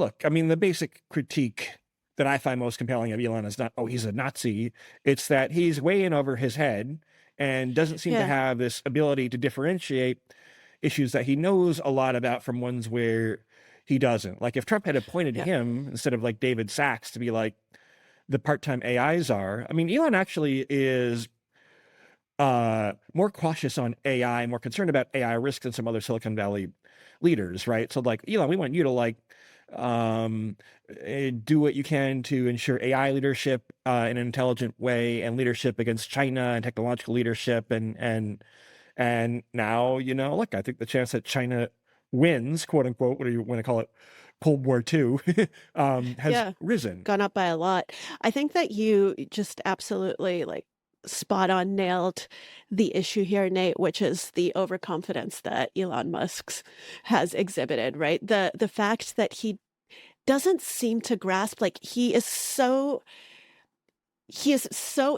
look, I mean, the basic critique that I find most compelling of Elon is not, oh, he's a Nazi. It's that he's way in over his head and doesn't seem to Yeah. have this ability to differentiate issues that he knows a lot about from ones where he doesn't. Like if Trump had appointed Yeah. him instead of like David Sachs to be like the part-time AI czar, I mean, Elon actually is more cautious on AI, more concerned about AI risk than some other Silicon Valley leaders, right? So like, Elon, we want you to like do what you can to ensure AI leadership in an intelligent way and leadership against China and technological leadership. And now, look, I think the chance that China wins, quote unquote, what do you want to call it, Cold War II, has Yeah. risen. Gone up by a lot. I think that you just absolutely like spot on nailed the issue here, Nate, which is the overconfidence that Elon Musk has exhibited, right? The fact that he doesn't seem to grasp, like he is so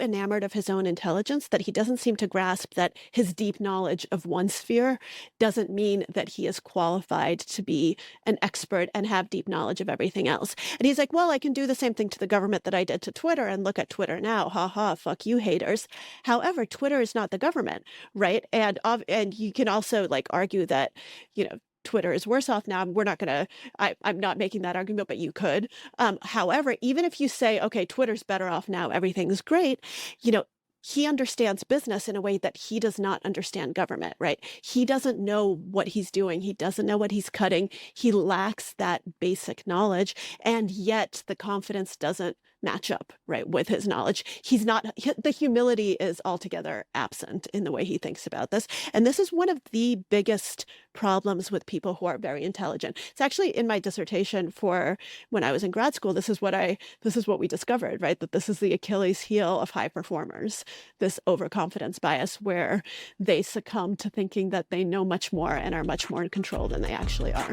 enamored of his own intelligence that he doesn't seem to grasp that his deep knowledge of one sphere doesn't mean that he is qualified to be an expert and have deep knowledge of everything else. And he's like, well, I can do the same thing to the government that I did to Twitter and look at Twitter now. Ha ha, fuck you haters. However, Twitter is not the government, right? And you can also like argue that, Twitter is worse off now. We're not going to, I'm not making that argument, but you could. However, even if you say, okay, Twitter's better off now, everything's great, you know, he understands business in a way that he does not understand government, right? He doesn't know what he's doing. He doesn't know what he's cutting. He lacks that basic knowledge. And yet the confidence doesn't match up, right, with his knowledge. The humility is altogether absent in the way he thinks about this. And this is one of the biggest problems with people who are very intelligent. It's actually in my dissertation for when I was in grad school, this is what we discovered, right? That this is the Achilles heel of high performers, this overconfidence bias where they succumb to thinking that they know much more and are much more in control than they actually are.